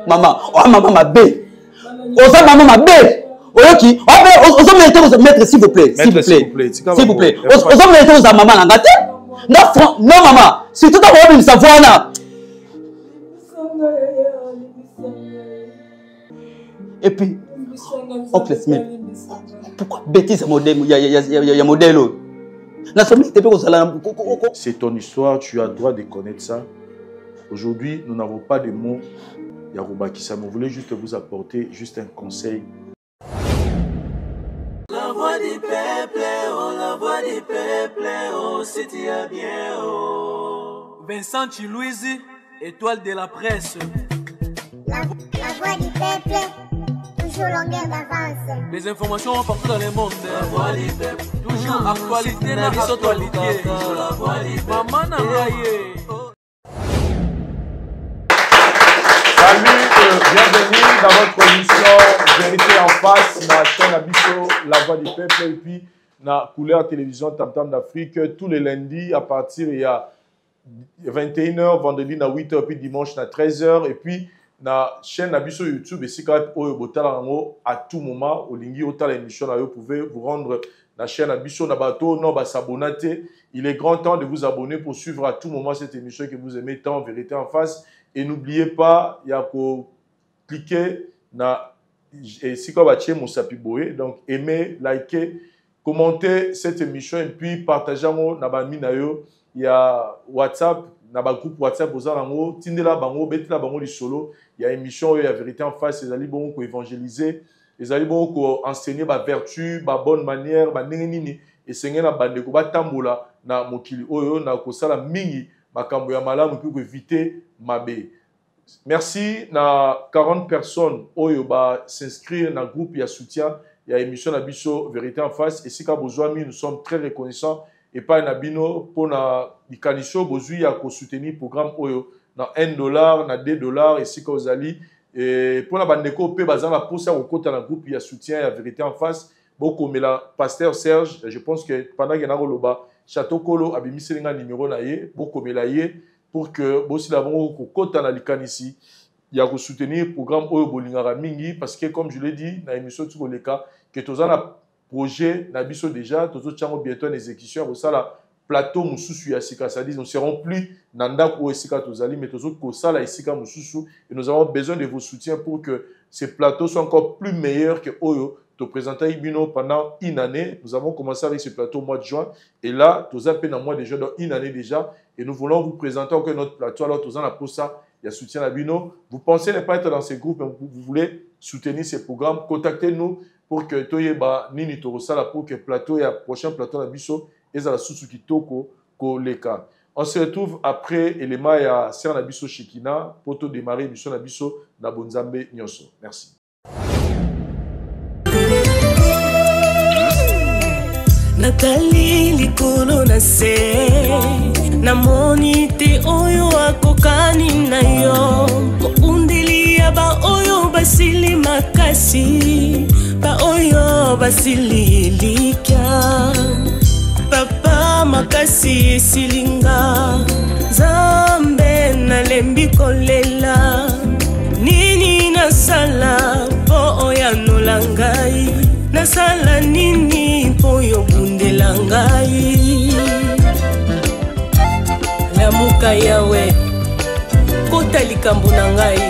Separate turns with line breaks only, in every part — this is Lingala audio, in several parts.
Maman, oh maman ma belle. Osa maman ma belle. Oyoki, osa mériter aux maîtres s'il vous plaît, s'il vous plaît. S'il vous plaît. Osa mériter aux maman na ngate. Non maman, c'est tout à l'heure de savoir là. Et puis oncle Smith. Pourquoi bêtise modèle, il y a modèle.
C'est ton histoire, tu as le droit de connaître ça. Aujourd'hui, nous n'avons pas de mots. Yarouba Kissa, on voulait juste vous apporter juste un conseil.
La voix du peuple, oh, la voix du peuple, oh, c'est bien, oh. Vincent Chilouise, étoile de la presse.
La voix du peuple, toujours longueur d'avance.
Les informations partout dans le monde. La voix du peuple, toujours actualité dans les actualités. La voix du peuple, maman n'a
Salut, bienvenue dans votre émission Vérité en face, la chaîne Abisso, La Voix du Peuple, et puis la couleur télévision Tam Tam d'Afrique, tous les lundis à partir il y a 21h, vendredi à 8h, puis dimanche à 13h, et puis la chaîne Abisso YouTube, et si quand vous à tout moment, au lingi, au tal émission, vous pouvez vous rendre la chaîne Abisso Nabato, non, s'abonner. Il est grand temps de vous abonner pour suivre à tout moment cette émission que vous aimez tant, Vérité en face. Et n'oubliez pas, il y a pour cliquer na et si vous avez mon sapiboé, donc aimez, likez, commentez cette émission et puis partagez na ba minayo. Il y a WhatsApp, na ba groupe WhatsApp aux alango, tindela bango, betela bango li solo. Il y a émission, il y a Vérité en face, les ali bon ko évangéliser, les ali bon ko enseigner ba vertu, ba bonne manière, ba nini et seigneur na bande ko ba tambola na mokili oyo na ko sala mingi makambo ya malamu pour éviter mabe. Merci na 40 personnes oyo ba s'inscrire dans groupe ya soutien ya émission na biso Vérité en face et si ka besoin nous sommes très reconnaissants et pas na bino pour na dikanisho bozui ya ko soutenir programme oyo na $1 na $2 et si ka ozali et pour na bandeko pe bazana pour ça au côté na groupe ya soutien ya Vérité en face beaucoup mais la pasteur Serge je pense que pendant que na loba Château Kolo abimisi lenga numéro na ye beaucoup mais la ye pour que bossi l'avons kota na likanisi ya ko soutenir programme oyo bolingara mingi parce que comme je l'ai dit na émission tu koleka que tozana projet na biso déjà tozo tchango bientôt en exécution au sala plateau mususu ya sika ça dit nous serons plus nanda ko sika tozali mais tozo ko sala sika mususu et nous avons besoin de vos soutiens pour que ces plateaux soient encore plus meilleurs que oyo te présenter Ibino pendant une année. Nous avons commencé avec ce plateau au mois de juin. Et là, nous avons un mois déjà, dans une année déjà. Et nous voulons vous présenter encore notre plateau. Alors, nous avons pour ça, il y a soutien à Ibino. Vous pensez ne pas être dans ces groupes, mais vous voulez soutenir ces programmes. Contactez-nous pour que Toyeba Nini Torosala, pour que le plateau et le prochain plateau d'Abisso, et à la Suzuki Toko, Koleka. On se retrouve après élément à Serre Nabisso Shikina pour tout démarrer l'émission Nabisso Nabonzambe Nyoso. Merci.
Nathalie likolo na se na monite oyo akokani na yo undili ya ba oyo basili makasi ba oyo basili lika papa makasi esilinga Zambe na lembi kolela nini nasala po oya nolangai nasala nini po yo bundela ngai lamuka yawe kota likambo na ngai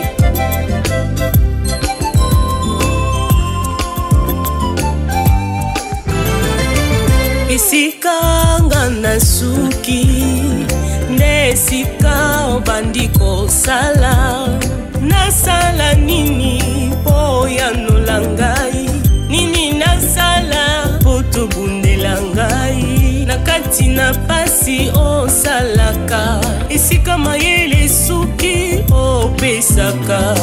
esika nga na suki nde esika obandi kosala nasala nini po ya nolangai nini nasala poto bundela ngai nakati na pasi osalaka esika mayele suki opesaka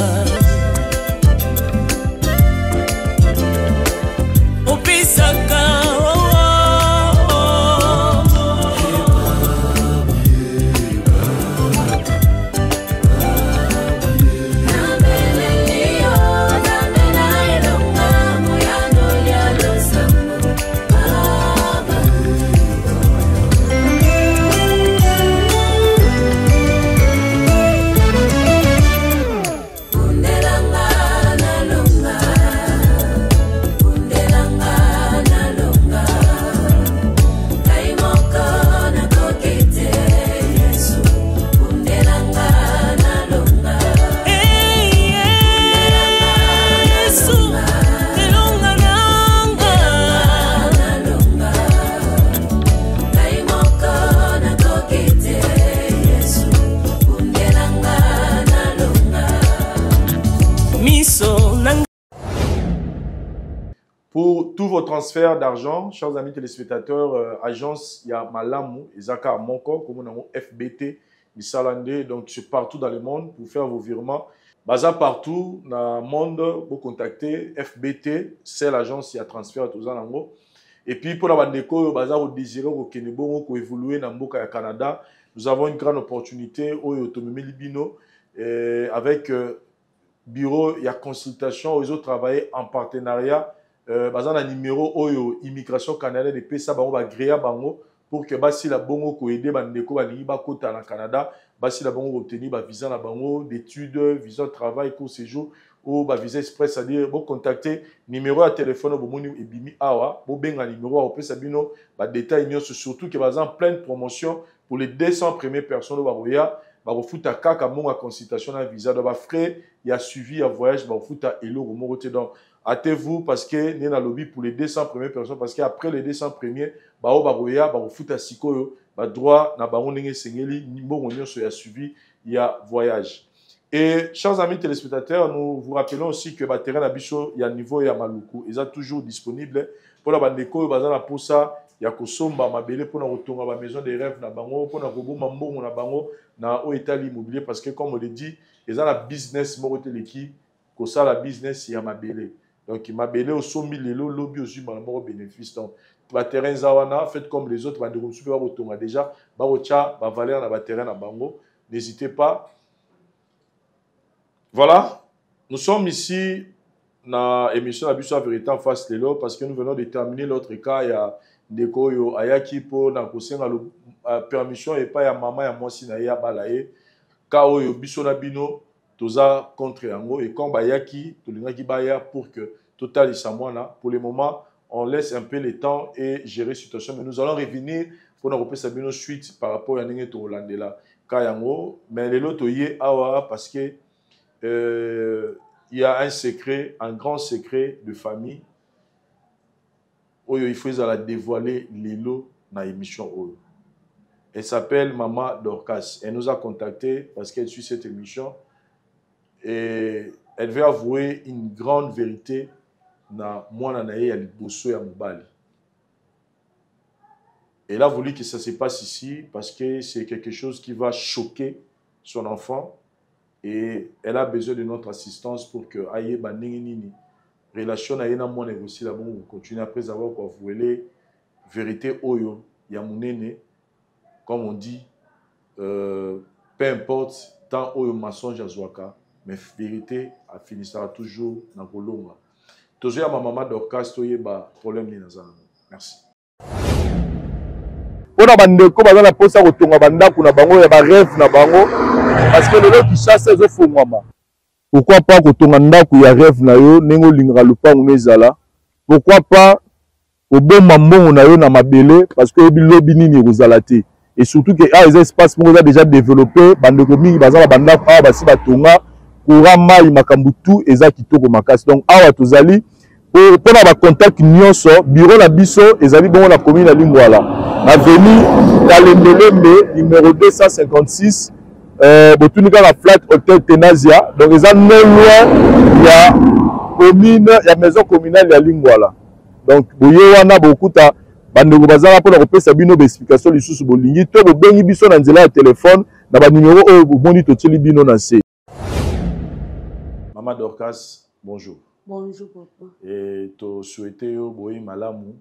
Pour tous vos transferts d'argent, chers amis téléspectateurs, agence, il y a Malamu, Isaka à Monko, comme on a FBT, Misalande, donc c'est partout dans le monde pour faire vos virements. Baza partout dans le monde, vous contactez FBT, c'est l'agence qui a transfert tout ça. Et puis pour la bandeko, baza vous désirez au Kenebo, pour évoluer dans le Canada, nous avons une grande opportunité au Autonomie Libino avec bureau, il y a consultation, ils ont travaillé en partenariat. Bazan un numéro oyo immigration canadienne de pesa bango ba gréa bango pour que basi la bongo ko aider bandeko balingi ba kota na Canada basi la bongo obtenir ba visa na bango d'études visa de travail pour séjour ou ba visa express, c'est-à-dire vous contacter numéro à téléphone bo moni ebimi awa bo benga numéro au pesa bino ba détail nyonso, surtout que bazan pleine promotion pour les 200 premières personnes ba roya ba refuta kaka monga consultation na visa de ba frais, il y a suivi à voyage ba refuta elo mo te donc hâtez-vous parce que nous avons lobby pour les 200 premières personnes parce qu'après les 200 premiers, bao baroya, bao futa sikoyo, ba droit na baron nenge sengeli, nimbo gonyo so ya suivi, il y a voyage. Et chers amis téléspectateurs, nous vous rappelons aussi que ba terrain na biso, il y a niveau ya maluku, ils sont toujours disponibles pour la bandeko bazana pour ça, il y a kosomba mabele pour na rotonga ba maison des rêves na bango, pour na roboma mbongo na bango na o état immobilier parce que comme on le dit, ils ont la business morote l'équipe, ko ça la business ya mabele. Donc, il m'a belé au sommet de lobby aussi, mais il bénéfice. Donc, le terrain Zawana, faites comme les autres, déjà, Barocha, Valère, dans le terrain à Bango. N'hésitez pas. Voilà, nous sommes ici dans l'émission Abisso Vérité en face de l'eau parce que nous venons de terminer l'autre cas. Il y a des koyo ayaki pour na kosenga la permission et pas ya maman ya mwasi na ya balaye. Ka oyo biso na bino toza contre yango et quand bayaki tolingaki baya pour que total isamwana pour le moment on laisse un peu le temps et gérer la situation mais nous allons revenir pour nous repasser bino suite par rapport à ndenge to landela ka yango mais le loto yé awa parce que il y a un secret, un grand secret de famille oyo il faut la dévoiler lelo na émission oyo. Elle s'appelle Maman Dorcas. Elle nous a contacté parce qu'elle suit cette émission. Et elle veut avouer une grande vérité na mwana na ye ya liboso ya mobali. Elle a voulu que ça se passe ici parce que c'est quelque chose qui va choquer son enfant et elle a besoin de notre assistance pour que aye bandingi nini relation na ye na mwana aussi là bon continuer après avoir quoi avouer vérité oyo ya munene comme on dit peu importe tant oyo mensonge azwaka. Mais vérité, a finissera toujours dans Kolonga. Toujours à ma maman Dorcas, il y a problème ni nazana. Merci.
On a bandeko bazana posa kotonga bandako na bango ya ba rêve na bango parce que les qui chassent les ofongwama. Pourquoi pas kotonga ndako ya rêve na yo nengo lingaka lupango mezala? Pourquoi pas oboma mbongo na yo na mabele parce que bilobi nini kozalate? Et surtout que les espaces sont déjà développés, bandeko mingi bazala bandako awa basi batonga courant mai makambutu eza kitoko makasi. Donc awa tozali pour na ba contact nyonso bureau na biso ezali bongo na commune ya Lingwala avenue Kalembelembe numéro 256 botunika la flat hotel Tenazia. Donc eza non loin ya commune ya maison communale ya Lingwala. Donc boye wana bokuta bandeko bazala pour kopesa bino explication lisusu bolingi to bobengi biso na nzela ya téléphone na ba numéro oyo bomoni toteli bino na se.
Maman Dorcas, bonjour.
Bonjour papa.
Et to souhaiter yo boyi malamu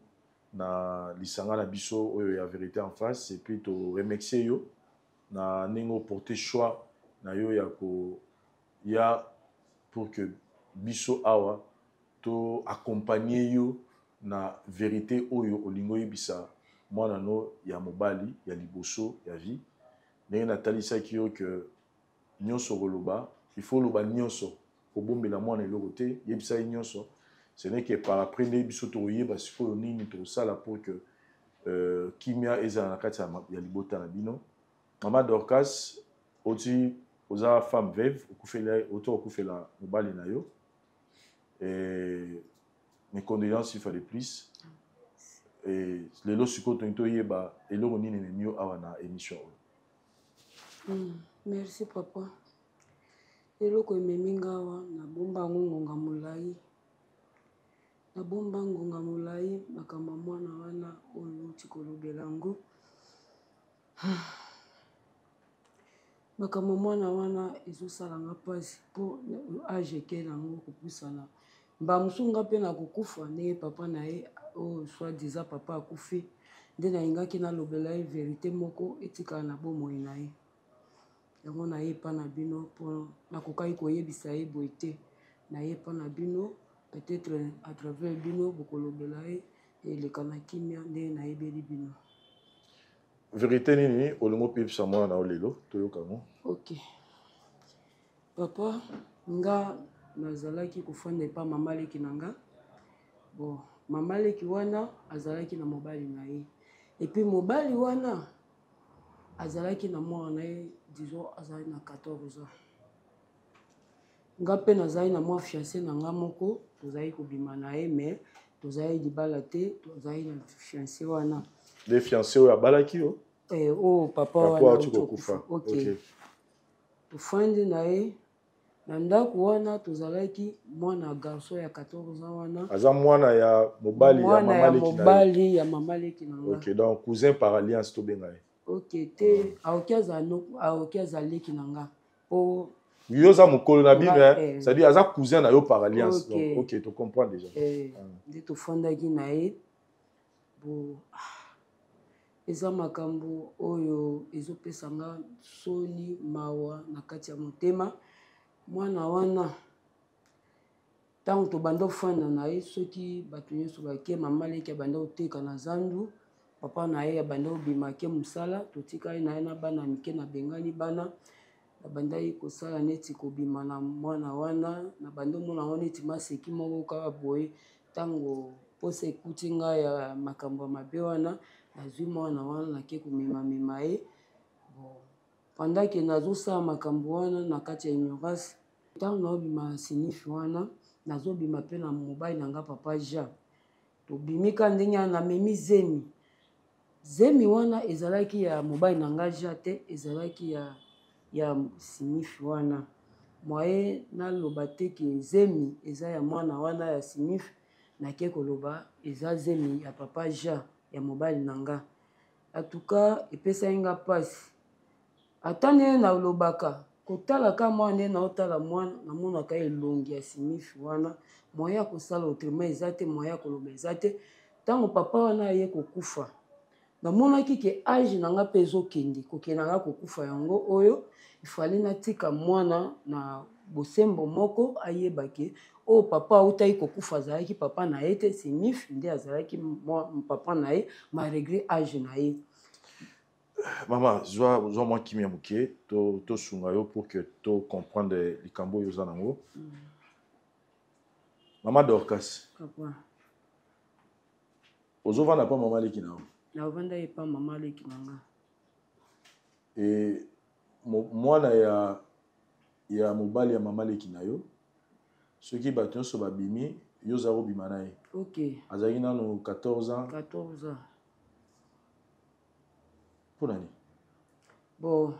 na lisanga na biso oyo ya vérité en face et puis to remercier yo na ningo porter choix na yo ya ko ya pour que biso awa to accompagner yo na vérité oyo olingo yebisa mwana no ya mobali ya liboso ya vie ndenge natalisa ki yo que nyonso koloba il faut loba nyonso ko bombela mwana eloko te yebisa nyonso ce n'est que par après nde biso to yeba siko nini to sala pour que kimia eza na kati ya libota na bino. Maman Dorcas oti oza femme veuve okufela mobali na yo et mes condoléances une fois de plus. Et les lots sur côté de yeba et l'on est mieux avant la émission.
Merci papa. Et l'on est mingawa na bomba ngonga mulai. na bomba ngonga molai makambo mwana wana oyo tikolobela yango makambo mwana wana ezosalanga mpasi mpo age ekele yango kopusana mbamosunga mpe na kokufa ndenge papa na ye oyo soi-disant papa akufi nde nayingaki nalobela ye verité moko etikala na bomoi na ye yango nayepa na bino mpo nakokaki koyebisa ye boye te nayepa na bino peut-être à travers bino bokolobela ye eleka na kimia nde nayebeli bino
vérité nini olingo pepisa mwana na olelo toyokango
ok papa nga nazalaki kofanda epa mama leki na nga bon mama leki wana azalaki na mobali na ye epuis mobali wana azalaki na mwana na ye disons azalaki na 14 ans nga mpe nazali na mwa fiancé na nga moko tozali kobima na ye mais tozali libala te tozali na fiancé wana
de fiancé oyo abalaki yo
oyo papa wana tokufa ok tofandi na ye na ndako wana tozalaki mwana garçon ya 14 ans wana
aza mwana ya mobali
ya mama leki na nga
ok donc cousin par alliance tobenga ye
ok te aoki azaleki na nga po
yo oza mokolo na bino c'est-à-dire aza cousin na yo par alliance donc ok to comprend déjà
nde tofandaki na ye bo eza makambo oyo ezopesanga soni mawa na kati ya motema mwana wana ntango tobanda ofanda na ye soki bato nyonso bake mama leki abanda oteka na zandu papa na ye abanda obima ake mosala totikali na ye na bana mike na bengani bana abandaki kosala neti kobima na mwana wana na banda omona yango neti maseki moko kaka boye ntango posa ekuti ngai ya makambo ya mabe wana nazwi mwana wana nake komemamema ye pendant nazosala makambo wana na kati ya ignorance ntango naobima na sinifi wana nazobima mpe na mobali na nga papa Jean tobimika ndenge wana namemi zemi wana ezalaki ya mobali na nga Jean te ezalaki ya sinifi wana moye naloba te ke zemi eza ya mwana wana ya sinifi nake koloba eza zemi ya papa Jean ya mobali na nga atuka epesaki nga mpasi ata ndenge nalobaka kotalaka mwana nde naotala mwana namonaka elongi ya sinifi wana moye ya kosala autrement eza te moye ya koloba eza te ntango papa wana aye kokufa namonaki ke age na nga mpe ezokende kokende nga kokufa yango oyo ifali natika mwana na bosembo moko ayebake oyo papa autaki kokufa azalaki papa na ye te sinifi nde azalaki papa na ye malgré age na ye
mama zwa mwa kimia moke tosunga yo pour que to comprendre likambo oyo oza nango mama Dorcas ozovanda mpa mama leki na yo
navanda ye mpa mama leki na nga
mwana ya mobali ya mama leki na yo soki bato nyonso babimi yo oza kobima na ye azalaki nano 14 ans mpo nani
bon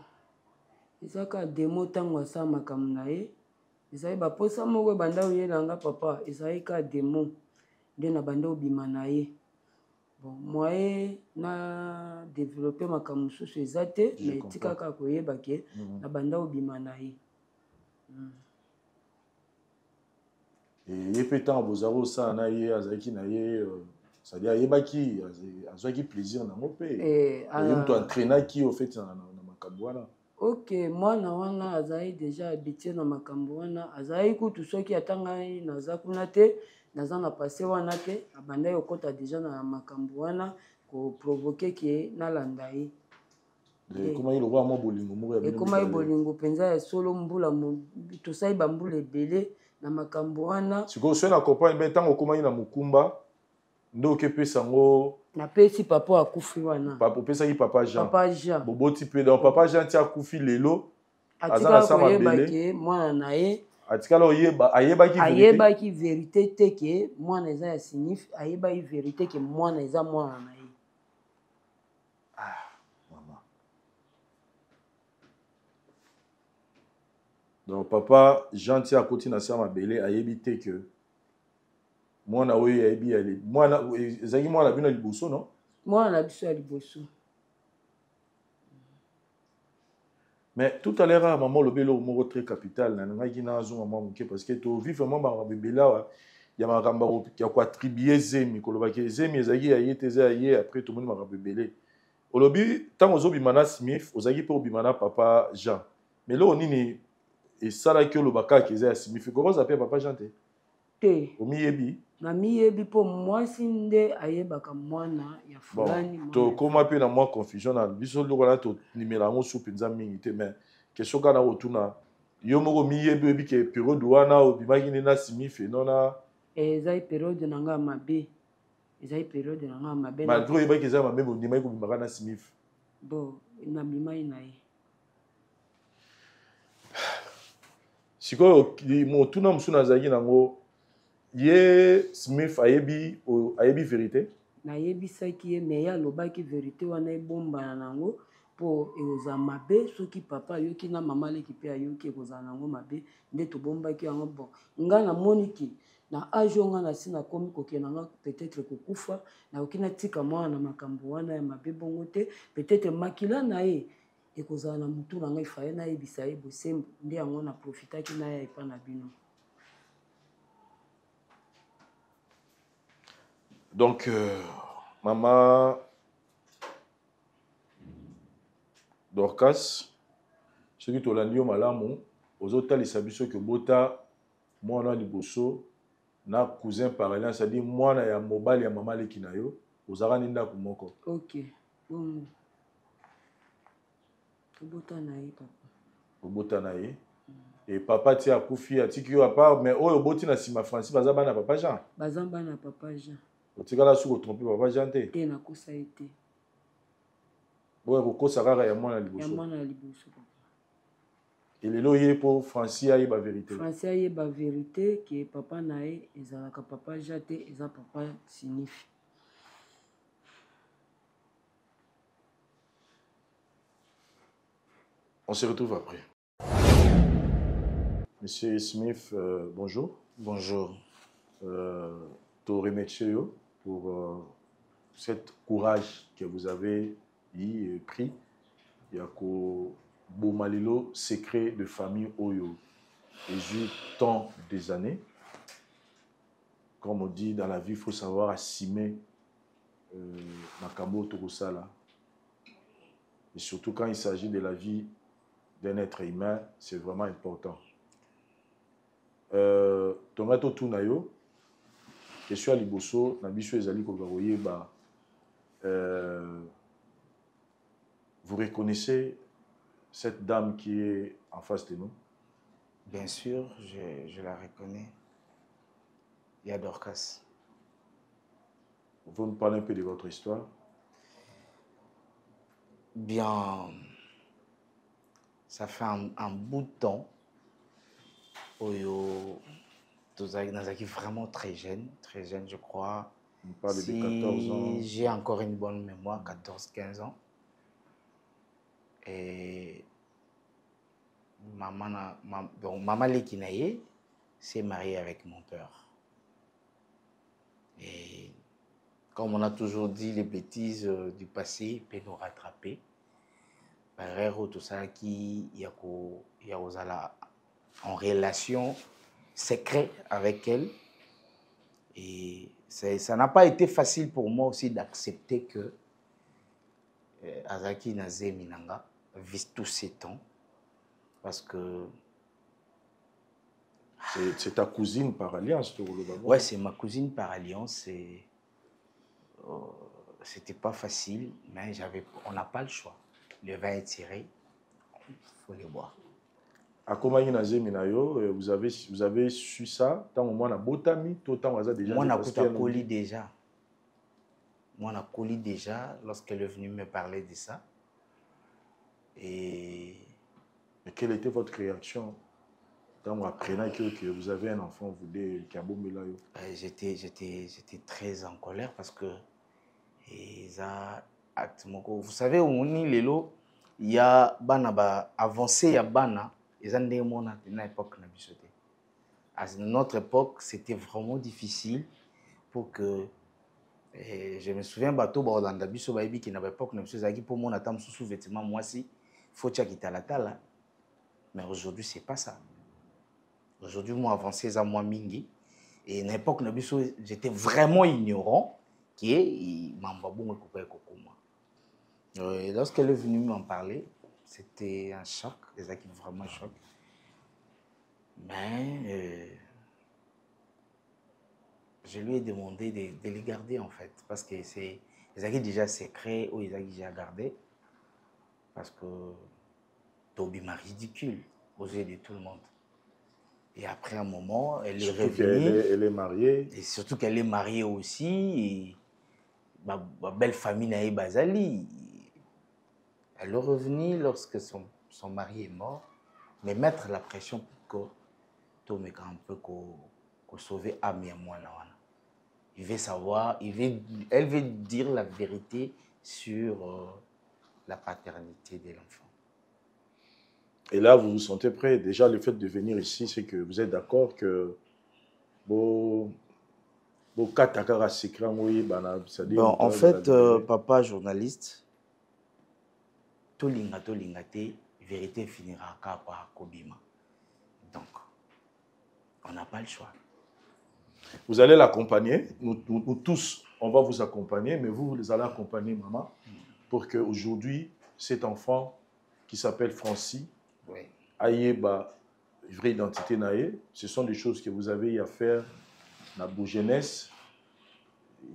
ezaka demo ntango asala makambo na ye ezali baposa moko ebanda oyela nga papa ezali ka demo nde na banda obima na ye bon moye na développer makambo mosusu eza te mais etikaka koyeba ke na banda obima na ye
ye mpe ntango bozala osala na ye azalaki na ye c'est-à-dire ayebaki azwaki plaisir nango mpe ye moto entraînaki au fait na makambo wana
ok mwana wana azali déjà habitué na makambo wana azali kutu soki ata ngai naza kuna te naza na passé wana te abandaki okota déjà na makambo wana koprovoke ke nalanda ye
ekomaki lokola mwa bolingo moko
ekomaki bolingo mpenza ya solo mbula tosali bambula ebele na makambo wana
sikoyo soki na compagne mpe ntango okomaki na mokumba nde okepesa yango
napesi papa akufi wana
opesaki papa Jean boboti mpe donc papa Jean ti akufi lelo aza na sa mabele
mwana na ye
atikala ayebaki
verité te ke mwana eza ya sinifi ayebaki verité ke mwana eza mwana na ye
mama donc papa Jean ti akoti na sa mabele ayebi te ke Moi, na oui, ebi ali. Moi, na ezaki moi na bino liboso, non?
Moi, na biso ya liboso.
Mais tout à l'heure, maman le belo moko très capital, na nga ki na zo maman moké parce que to vivre vraiment ba bebela ya makamba ko ya ko attribuer zemi ko loba ke zemi ezaki ya yeteze aye après tout le monde maka bebele. Olobi tango zo bimana Smith, ozaki po bimana papa Jean. Mais là on nini et ça là que le baka ki za Smith ko za pe papa Jean te.
Te.
Omiyebi.
Na miyebi po mwasi nde ayebaka mwana ya fulani.
Bon, to koma pe na moi confusion na biso loko na to nimela ngo su penza mingi te mais question kana otuna yo moko miyebi ebi ke periode wana obimaki na Smith non na
ezai periode na nga mabe. Ezai periode na nga mabe.
Malgré ebaki za mabe ondimaki ko bimaka na Smith.
Bon, na bimai na ye.
Sikoyo mo tuna musuna zaki nango ye Smith ayebi vérité.
Na yebisaki ye me ya lobaki vérité wana ebombana nango po eoza mabe soki papa yoki na mama leki pe ayoki ekozala nango mabe nde tobombaki yango bon nga na moniki na age nga na sina komi kokena nga peut-être kokufa na okina tika mwana na makambo wana ya mabe bongo te peut-être makila na ye ekozala na mutu na ngai faye na yebisa ye bosembo nde yango na profitaki na ya epa na bino.
Donc, maman Dorcas, ce qui est au landio malamu, aux autres les sabiso que bota, moi on a liboso, na cousin par alliance, c'est-à-dire moi na ya mobile ya maman le kinayo, aux araninda kumoko.
Ok, bon. Bota na ye papa.
Bota na ye. Et papa tia kufi atiki à part, mais oh boti na sima Francis bazaba na papa Jean.
Bazamba na papa Jean.
Otikala su ko tromper papa Jean te.
Te na kosa été.
Ouais, ko sakara ya mwana liboso.
Ya mwana liboso papa.
Et lelo ye pour Francis aye ba vérité.
Francis aye ba vérité que papa na ye ezalaka papa Jean te eza papa signifie.
On se retrouve après. Monsieur Smith, bonjour.
Bonjour.
Te remercier pour cet courage que vous avez pris. Il y a que Bomalilo, secret de famille Oyo. Et j'ai tant des années. Comme on dit dans la vie, il faut savoir assumer Makambo Torosala. Et surtout quand il s'agit de la vie d'un être humain, c'est vraiment important. Tomato Tunayo, question à Liboso, Nabiso Ezali Kogaroye, vous reconnaissez cette dame qui est en face de nous?
Bien sûr, je la reconnais. Il y a Dorcas.
Vous nous parlez un peu de votre histoire?
Bien, ça fait un bout de temps. Oyo, Tozaki vraiment très jeune, je crois.
On parle de 14 ans.
J'ai encore une bonne mémoire, 14-15 ans. Et maman Lekinaye s'est mariée avec mon père. Et comme on a toujours dit, les bêtises du passé peuvent nous rattraper. Tout ça qui y a en relation secrète avec elle. Et ça n'a pas été facile pour moi aussi d'accepter que Azaki Nazé Minanga vise tous ces temps. Parce que...
C'est ta cousine par alliance?
Ouais, c'est ma cousine par alliance. C'était pas facile, mais on n'a pas le choix. Le vin est tiré, il faut les boire.
À comment vous avez su ça? Tant moi na botami, tout temps déjà.
Moi na colis déjà. Moi na colis déjà lorsqu'elle est venue me parler de ça. Et
mais quelle était votre réaction quand vous apprenez que vous avez un enfant, vous dites qui a bombé là?
J'étais très en colère parce que vous savez au Moni Lelo, il y a bana avancé, il y a bana. À notre époque, c'était vraiment difficile. pour que je me souviens bateau Orlando biso bayebi qui n'avait pas que zaki pour mon attendre sous vêtement moi si faut tcha qui la tala. Mais aujourd'hui c'est pas ça. Aujourd'hui moi avancé à moi mingi et à l'époque j'étais vraiment ignorant qui est mamba bon et kokoma. Et lorsqu'elle est venue m'en parler, c'était un choc, des acquis vraiment choc. Mais je lui ai demandé de les garder en fait, parce que c'est des acquis déjà secrets ou des acquis déjà gardés, parce que Toby m'a ridicule aux yeux de tout le monde. Et après un moment, elle est revenue.
Elle est mariée.
Et surtout qu'elle est mariée aussi. Et ma belle famille Naï Bazali. Elle est revenue lorsque son mari est mort. Mais mettre la pression pour que tout me un peu qu'on sauver Ami à moi. Il veut savoir, elle veut dire la vérité sur la paternité de l'enfant.
Et là, vous vous sentez prêt. Déjà, le fait de venir ici, c'est que vous êtes d'accord que bon,
en fait, papa journaliste, tout lingate, vérité finira par Kobima. Donc, on n'a pas le choix.
Vous allez l'accompagner. Nous tous, on va vous accompagner, mais vous allez accompagner maman pour qu'aujourd'hui, cet enfant qui s'appelle Francis, aïe ba vraie identité naïe, ce sont des choses que vous avez à faire dans vos jeunesse.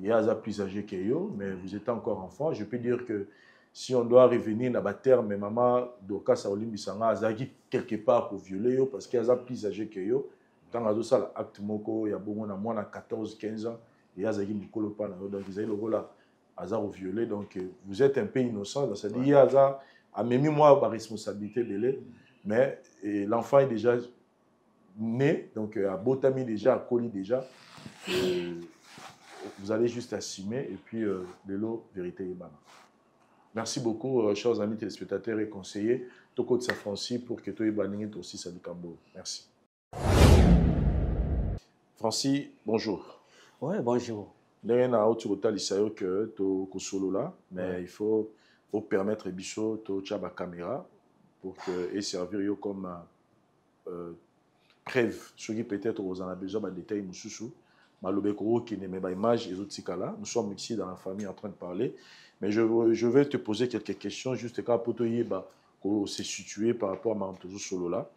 Il y a plus âgé que yo, mais vous êtes encore enfant. Je peux dire que si on doit revenir dans la terre, mais maman doka saolim bisanga azaki quelque part pour violer yo parce qu'il y a plus âgé que yo. Quand on a ça l'acte moko, il y a beaucoup de moins de 14-15 ans, il y a zaki mikolo pa na yo, donc ils ont le rôle à hasard ou violer. Donc vous êtes un peu innocent. C'est-à-dire il y a ça a même moi ma responsabilité de l'aide. Mais l'enfant est déjà né, donc à Botami déjà, à Koli déjà. Vous allez juste assumer et puis de l'eau, vérité et banane. Merci beaucoup, chers amis téléspectateurs et conseillers. Toko de Saint-Francis pour que tu aies banni aussi ça du Cambo. Merci. Francis, bonjour.
Oui, bonjour.
Nous avons que tu solo là, mais il faut permettre à Bichot de la caméra pour que et servir comme preuve. Ceux qui peut-être vous en avez besoin de détails, qui n'aiment pas l'image et autres là. Nous sommes ici dans la famille en train de parler, mais je vais te poser quelques questions juste pour te se situer par rapport à ma solo là.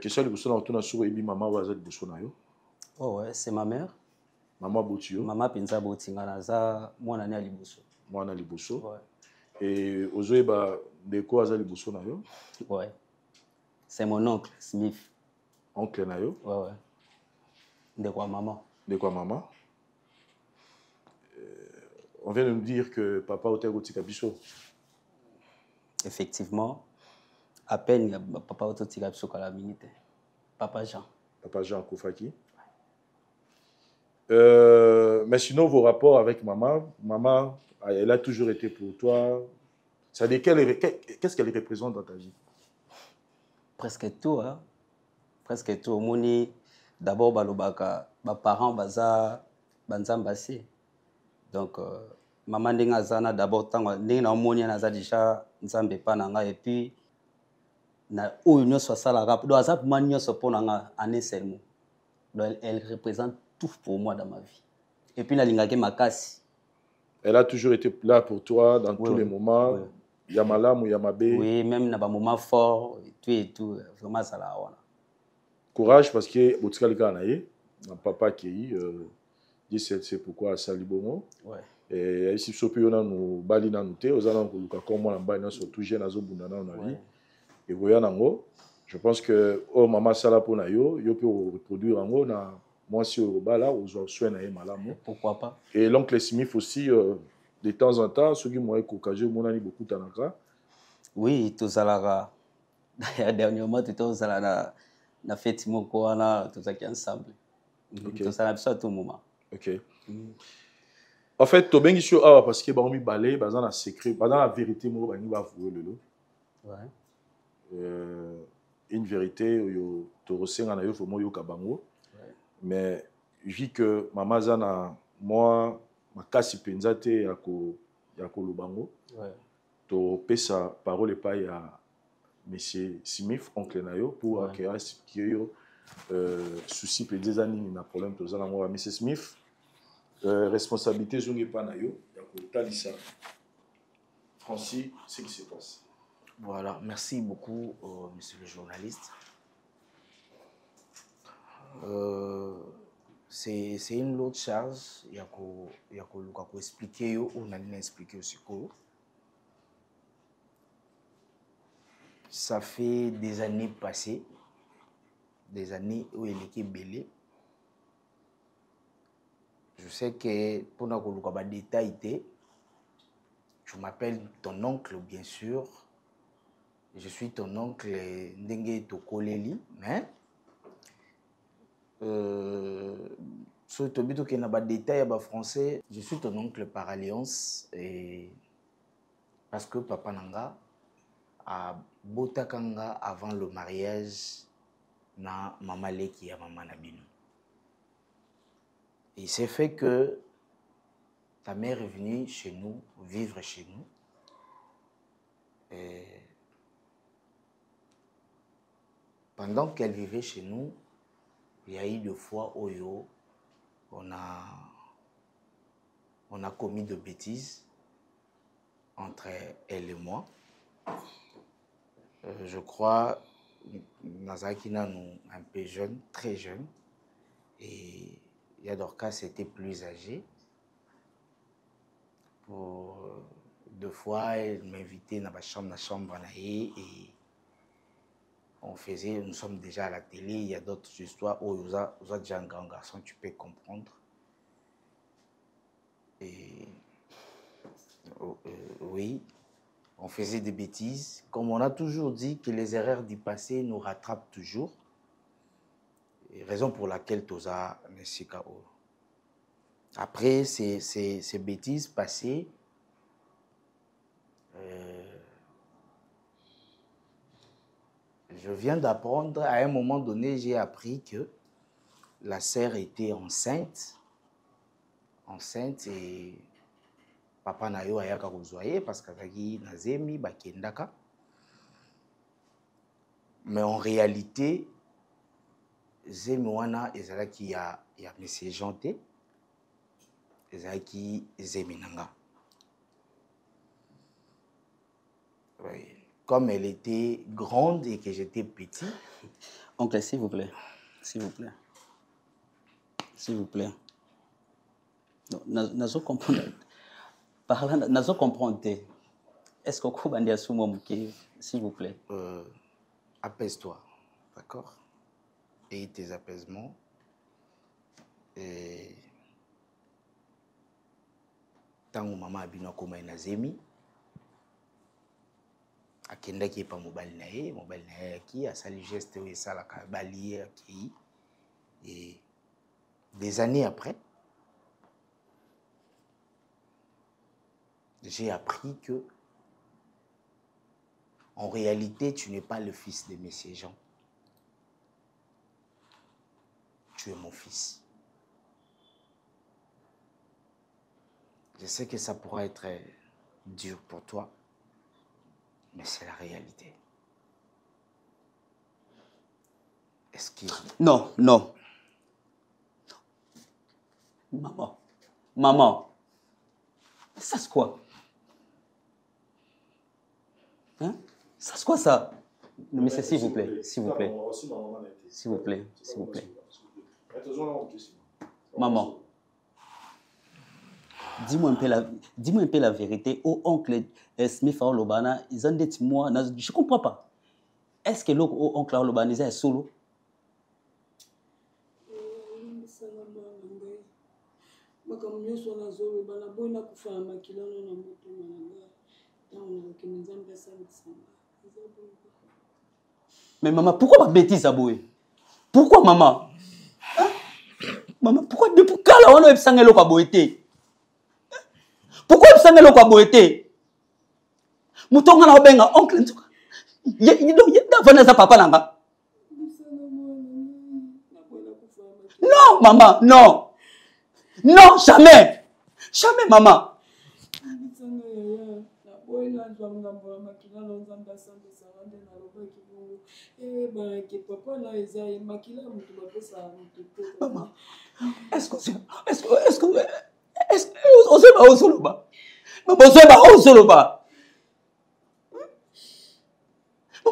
Question de personne autour de sur et maman va être besoin yo.
Oh ouais, c'est ma mère.
Maman Boutio.
Maman Pinza Botinga naza mwana ne alibuso.
Mwana libuso.
Ouais.
Et aujourd'hui ba de quoi za libuso na yo?
Ouais. C'est mon oncle Smith.
Oncle na yo?
Ouais ouais. De quoi maman?
De quoi maman? On vient de nous dire que papa Otel Gotika Biso.
Effectivement, à peine papa Otel Gotika Biso à la minute. Papa Jean.
Papa Jean Koufaki. Mais sinon, vos rapports avec maman, elle a toujours été pour toi. Qu'est-ce qu'elle représente dans ta vie?
Presque tout, hein. Presque tout. Moni, d'abord, mes parents, banzambasi. Donc, maman n'engazana d'abord tant n'enga moni naza déjà nzambe pananga et puis na union soit ça la rap. Donc, azap manio se ponanga année seulement. Donc, elle représente tout pour moi dans ma vie. Et puis, la lingake makasi.
Elle a toujours été là pour toi dans tous les moments. Oui. Yamalam ou Yamabé.
Oui, même dans les moments forts, et tout. Vraiment, ça l'a.
Courage parce que Botika Likanaye, mon papa qui dit c'est pourquoi Salibomo.
Ouais.
Et ici, Sopiona nous balina nous te, aux allant comme moi en bas, surtout jeune azo bundana on a vie. Et voyant nango, je pense que oh maman sala pour nayo, yo peut reproduire nango na moi si au bala aux soins na malamu.
Pourquoi pas?
Et l'oncle Smith aussi de temps en temps, ceux qui m'ont cocaché, mon ami beaucoup tanaka.
Oui, tout ça là. Dernièrement, tout ça là na fête moko ana tout ça qui ensemble. Tout ça là à tout moment.
OK. En fait, to bengi sur parce que ba mi balé, ba dans la secret, ba dans la vérité mo ba ni ba vouer le. Ouais. Une vérité yo to resenga na yo fo mo yo kabango. Mais vu que maman zana moi makasi penza te ya kolobango. To pesa parole pas ya monsieur Smith oncle nayo pour acquérir yo souci peut des années na problème to zala moi monsieur Smith responsabilité zongi pa nayo ya ko talisa Francis ce qui se passe.
Voilà, merci beaucoup monsieur le journaliste. C'est une lourde charge ya ko expliquer yo ou na expliquer aussi ko. Ça fait des années passées, des années où il était belé. Je sais que pour nous détailler, tu m'appelles ton oncle bien sûr. Je suis ton oncle Ndenge Tokoleli, mais sur ton but qu'il y a des détails français, je suis ton oncle par alliance et parce que papa Nanga a botakanga avant le mariage na maman Leki et maman Nabino. Il s'est fait que ta mère est venue chez nous, vivre chez nous. Et pendant qu'elle vivait chez nous, il y a eu deux fois où on a commis de bêtises entre elle et moi. Je crois Nazakina nous un peu jeune, très jeune, et Yadorka c'était plus âgé. Pour deux fois, elle m'invitait dans ma chambre et on faisait, nous sommes déjà à la télé, il y a d'autres histoires où vous êtes déjà un grand garçon, tu peux comprendre. Et oui. On faisait des bêtises. Comme on a toujours dit que les erreurs du passé nous rattrapent toujours. Et raison pour laquelle Toza Nesikao. Après ces bêtises passées, je viens d'apprendre, à un moment donné, j'ai appris que la sœur était enceinte. Et papa na yo ayaka kozoye parce que azaki nazemi bakendaka. Mais en réalité zemi wana ezalaki ya monsieur Janté ezalaki zemi nanga. Oui. Comme elle était grande et que j'étais petit.
Oncle, s'il vous plaît. S'il vous plaît. S'il vous plaît. Non, nazo comprendre. Parlant, nazo comprendre. Est-ce que vous bandez à s'il vous plaît.
Apaise-toi, d'accord? Et tes apaisements. Et tant que maman a bien comme un azemi. Akenda qui est pas mobile nae qui a sali geste et ça la balier qui et des années après j'ai appris que en réalité tu n'es pas le fils de monsieur Jean, tu es mon fils. Je sais que ça pourra être dur pour toi, mais c'est la réalité. Est-ce qu'il...
Non. Maman. Ça c'est quoi? Hein? Ça c'est quoi ça? Non, mais s'il vous plaît. Maman. Dis-moi un peu la vérité. Oh, oncle Smith Lobana, ils ont dit moi, je ne comprends pas. Est-ce que l'oncle Lobana est solo? Mais maman, pourquoi ma bêtise à bouer? Pourquoi maman? Hein? Maman, pourquoi depuis quand là on a besoin de boité? Pourquoi besoin de boité? Moutonga na obenga oncle ntuka. Y'a papa nanga. Non maman, non. Non, jamais. Jamais, maman. Maman, est-ce que maman,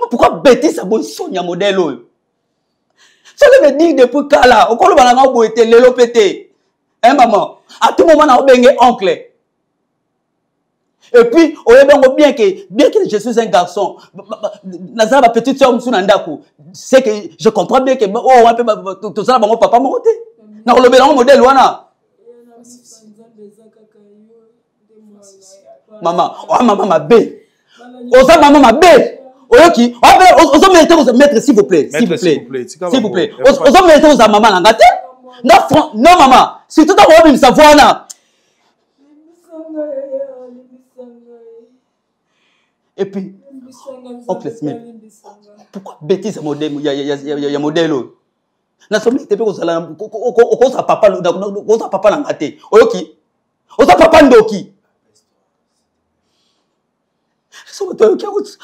pourquoi bêter sa bonne Sonia modèle? Ça veut dire depuis quand là, au col de la boue était l'élo pété. Hein, maman? À tout moment, on a bengue oncle. Et puis, on est bien que je suis un garçon, Nazar, ma petite soeur, c'est que je comprends bien que tout ça, mon papa m'a ôté. Non, le bénin modèle, wana. Maman, oh maman, ma belle. Osa maman, ma belle. Oyoki, osa mettre s'il vous plaît, s'il vous plaît, s'il vous plaît. Osa mettre osa maman l'angate. Non maman, si tout à l'heure il savoir na. Et puis, oncle Smith, pourquoi bêtise modèle, il y a modèle. Na somme était pour ça là, osa papa l'angate. Oyoki, osa papa ndoki.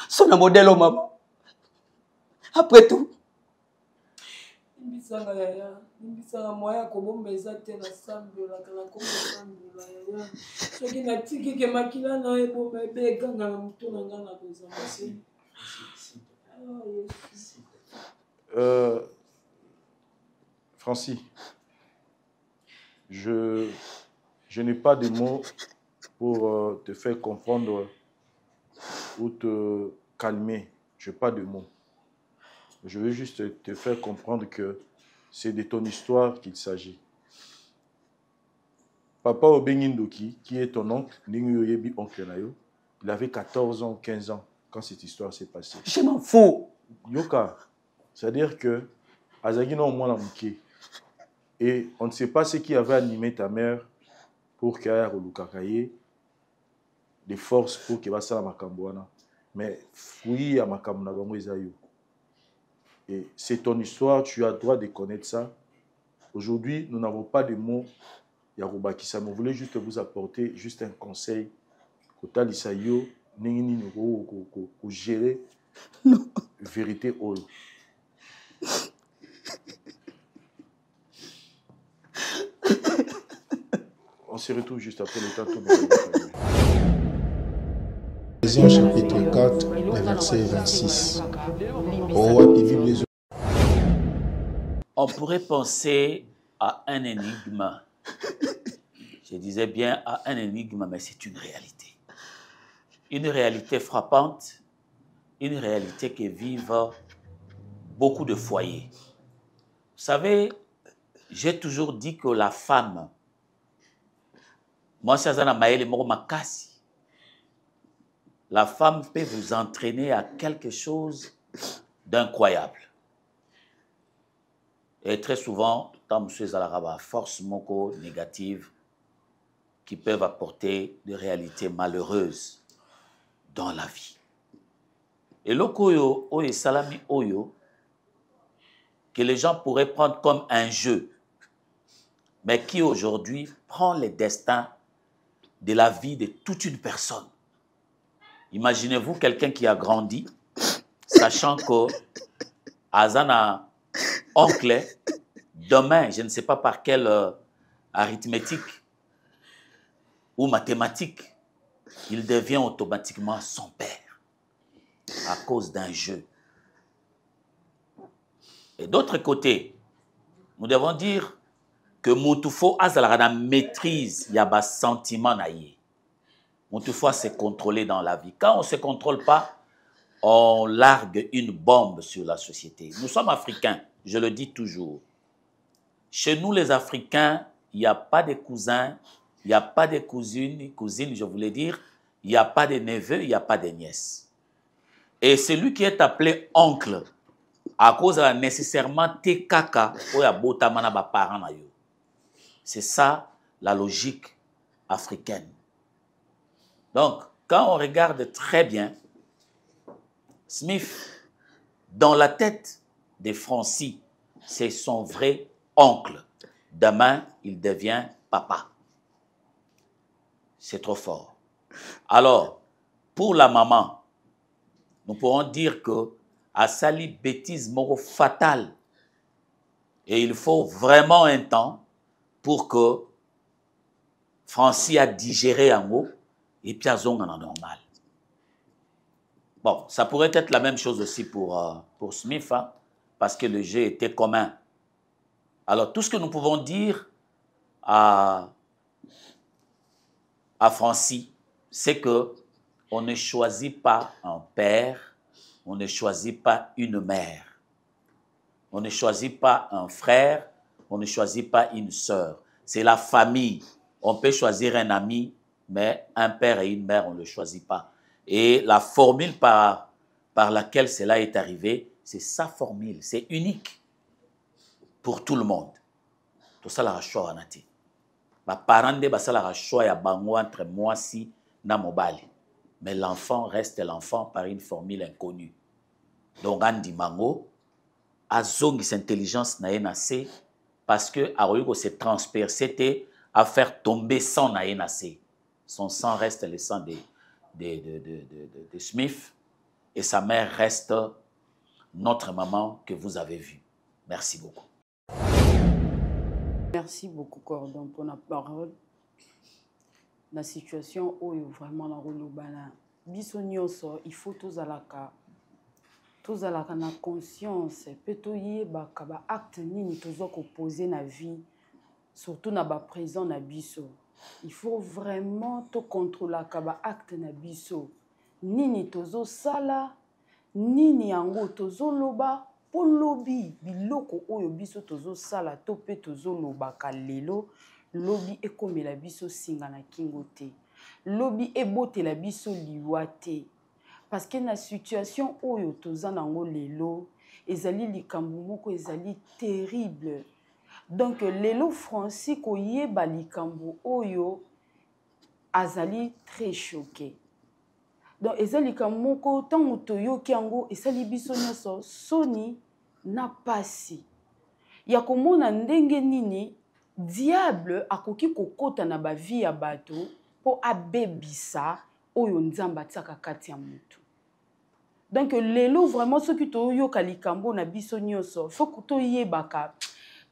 C'est un modèle, maman. Après tout.
Francis, je n'ai pas de mots pour te faire comprendre ou te calmer. Je n'ai pas de mots. Je veux juste te faire comprendre que c'est de ton histoire qu'il s'agit. Papa Obengindoki, qui est ton oncle, il avait 14 ans, 15 ans quand cette histoire s'est passée.
Je m'en fous.
Yoka, c'est-à-dire que Azagi non moins la mouké. Et on ne sait pas ce qui avait animé ta mère pour qu'elle ait Lukakaye, des forces pour qu'elle fasse la Makambouana. Mais oui, à Makambouna, et c'est ton histoire, tu as le droit de connaître ça. Aujourd'hui, nous n'avons pas de mots. Yarouba Kissa, mais on voulait juste vous apporter juste un conseil. Kota Lisayo, Ningini Nero, pour gérer vérité all. On se retrouve juste après le temps.
Ephésiens chapitre 4, le verset 26.
On pourrait penser à un énigme. Je disais bien à un énigme, mais c'est une réalité. Une réalité frappante, une réalité qui vivent beaucoup de foyers. Vous savez, j'ai toujours dit que la femme, moi, la femme peut vous entraîner à quelque chose d'incroyable. Et très souvent, tant que vous avez force négative qui peuvent apporter des réalités malheureuses dans la vie. Et l'okoyo, oyo salami oyo, que les gens pourraient prendre comme un jeu, mais qui aujourd'hui prend le destin de la vie de toute une personne. Imaginez-vous quelqu'un qui a grandi, sachant que Azana, oncle, demain, je ne sais pas par quelle arithmétique ou mathématique, il devient automatiquement son père à cause d'un jeu. Et d'autre côté, nous devons dire que Moutufo a la maîtrise, il y a un sentiment naïe. Moutufo se contrôler dans la vie. Quand on ne se contrôle pas, on largue une bombe sur la société. Nous sommes africains, je le dis toujours. Chez nous, les Africains, il n'y a pas de cousins, il n'y a pas de cousines, je voulais dire, il n'y a pas de neveux, il n'y a pas de nièces. Et celui qui est appelé oncle, à cause de nécessairement tes caca, c'est ça la logique africaine. Donc, quand on regarde très bien, Smith, dans la tête de Francis, c'est son vrai oncle. Demain, il devient papa. C'est trop fort. Alors, pour la maman, nous pourrons dire que Asali bêtise moro fatale. Et il faut vraiment un temps pour que Francis a digéré un mot et puis a zonga normal. Bon, ça pourrait être la même chose aussi pour Smith, hein, parce que le jeu était commun. Alors, tout ce que nous pouvons dire à Francis, c'est que on ne choisit pas un père, on ne choisit pas une mère, on ne choisit pas un frère, on ne choisit pas une sœur. C'est la famille. On peut choisir un ami, mais un père et une mère, on ne le choisit pas. Et la formule par laquelle cela est arrivé, c'est sa formule, c'est unique pour tout le monde. Tout ça, la choix en a été. Ma parent de basa la choix ya bango entre moi si na mobali. Mais l'enfant reste l'enfant par une formule inconnue. Donc Andy Mango a zongi cette intelligence na yenase parce que Aroyuko s'est transpercé à faire tomber sang na yenase. Son sang reste le sang de Smith et sa mère reste notre maman que vous avez vue. Merci beaucoup.
Merci beaucoup, Cordon, pour la parole. La situation où vraiment la relobana. Bisonyoso, il faut tous à la na conscience. Peut-être yeba kaba acte nini tozo opposé na vie, surtout na ba présent na biso. Il faut vraiment te contrôler kaba acte na biso. Nini tozo sala, nini yango tozo loba. Po lobi biloko oyo biso tozo sala to pe tozo loba ka lelo lobi ekomela biso singa na kingo te lobi ebotela biso liwa te parce que na situation oyo toza nango lelo ezali likambo moko ezali terrible donc lelo Francis koyeba likambo oyo azali très choqué. Donc ezali likambo moko tango toyoki yango esali biso nyonso soni na pasi ya komona ndenge nini diable akoki kokota na ba vie ya bato po abebisa oyo nzamba atiaka kati ya mutu. Donc lelo vraiment soki toyoka likambo na biso nyonso faut toyebaka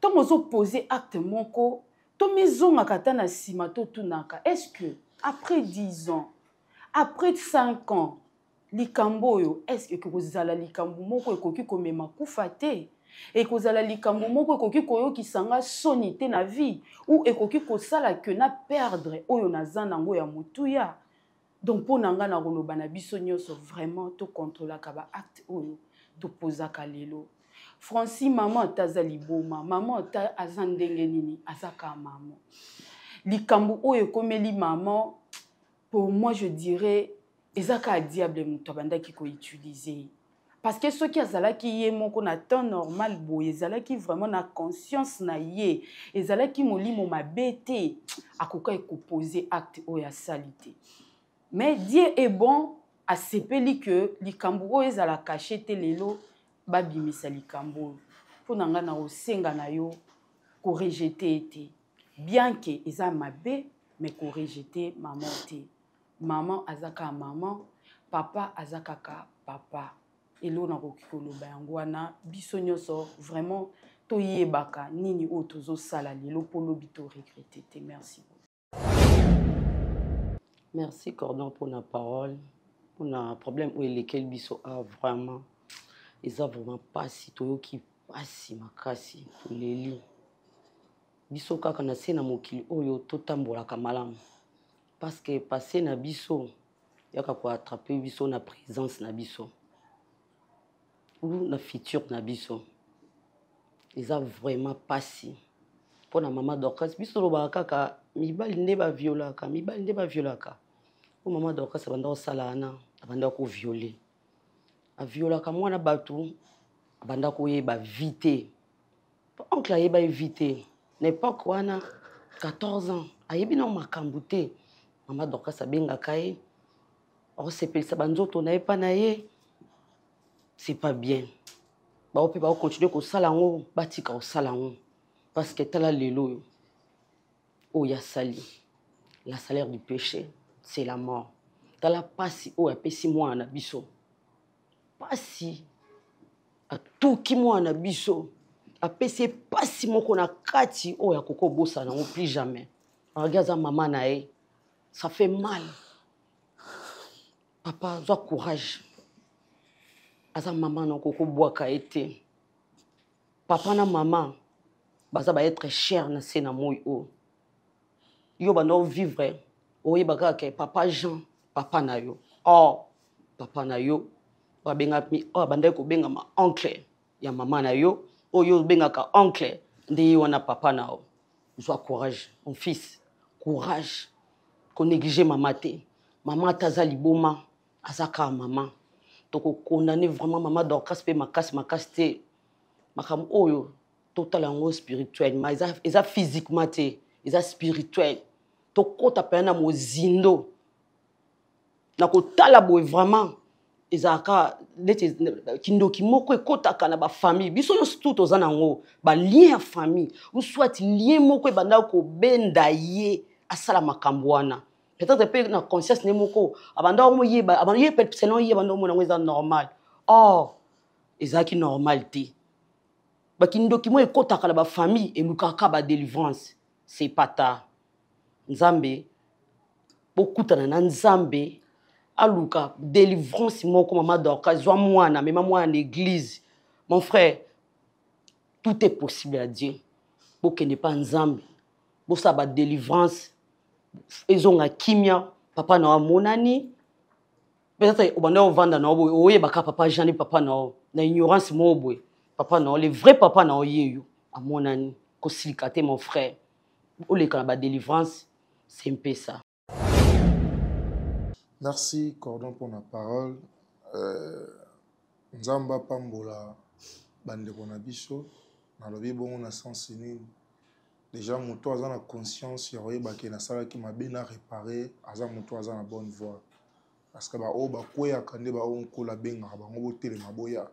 tango ozo poser acte moko to mizonga kata na sima to tunaka est-ce que après 10 ans après 5 ans likambo yo est-ce que kozala likambo moko ekoki komema kufa te ekozala likambo moko ekoki koyoki sanga soni te na vie ou ekoki kosala que na perdre oyo naza nango ya mutuya. Donc pour nanga na koloba na biso nyonso vraiment to contrôler ka ba acte oyo to posa kalelo. Francis maman tazali boma maman ta azandenge nini azaka maman likambo oyo komeli maman pour moi je dirais ezaka diable muto banda ki ko utiliser parce que ceux qui azala ki ye moko na temps normal boye ezala ki vraiment na conscience na ye ezala ki molimo mabete akoka ekoposer acte oyo salité. Mais Dieu est bon à sepeli que likambo oyo ezala caché te lelo babimisa likambo pour nanga na osenga na yo ko rejeter te bien que eza mabe mais ko rejeter maman te. Maman azaka maman, papa azaka ka papa. Et l'on a rekolo bayangwana bisonyo so vraiment to yebaka nini o tozo sala lelo polo bito regretter. Merci.
Merci Cordon pour la parole. Pour un problème où lequel biso a vraiment ils ont vraiment pas si to qui passe makasi pour les lits. Biso kaka na sena mokili oyo to tambola kamalamu. Parce que passer na biso yaka ko attraper biso na présence na biso ou na futur na biso ils ont vraiment passé pour na maman Dorcas biso loba kaka mibali ndeba violaka o maman Dorcas banda ko salana banda ko violer a violaka mwana batu banda ko yeba vite oncle yeba éviter n'époque wana 14 ans ayebi na makambo te. Maman Dorcas abenga kaye on sepelisa banzoto na epa na ye c'est pas bien ba ope ba continuer ko sala ngo batika ko sala ngo parce que tala lelo oh ya sali. La salaire du péché, c'est la mort. Dans la passe, oh ya pesi moi na biso. Pasi a tout qui moi na biso. A pesi pasi moko na kati oh ya koko bossa na plus jamais. Regarde sa maman na e. Ça fait mal. Papa, sois courage. Asa maman na koko boaka été. Papa na maman, ça va être cher na se na moi o. Yo ba no vivre. Oye baka ke papa Jean, papa na yo. Oh, papa na yo. Ba benga mi, oh banda ko benga ma oncle ya maman na yo. Oh yo benga ka oncle. Ndi wana papa na o. Sois courage, mon fils. Courage. Qu'on néglige maman te. Maman taza liboma. Azaka maman. Donc on condamne vraiment maman Dorcas pe makas te. Makam oyo total en spirituel, mais ils a physiquement te, ils a spirituel. To kota pe na mozindo. Na ko tala boy vraiment ils a ka kindo kimoko ekota kana ba famille. Biso yo tout ozana ngo ba lien famille ou soit lien moko e banda ko benda ye asala makambwana. Peut-être pe na conscience ne moko abanda mo yeba abanda ye selon ye banda mo na ngeza normal. Oh ezaki normal te. Ba kindo kimo ekota kala ba famille e lukaka ba délivrance. C'est pas ta Nzambe bokutana na Nzambe aluka délivrance moko mama Dorcas zwa mwana même moi en église. Mon frère, tout est possible à Dieu. Bokene pas Nzambe. Bo sa ba délivrance ezonga kimia papa na monani peut-être obanda ovanda na obo oye baka papa Jean papa na ignorance mobwe papa na le vrai papa na oyeyo a monani ko silikate mon frère o le kana ba délivrance c'est un peu ça.
Merci Cordon pour la parole. Nzamba pambola bandeko na biso na lobi bongo na sens nini. Déjà, moto a la conscience, il y a une salle qui m'a bien réparé, aza moto a la bonne voie. Parce que ba o ba koya kande ba on ko la benga ba ngo tele maboya.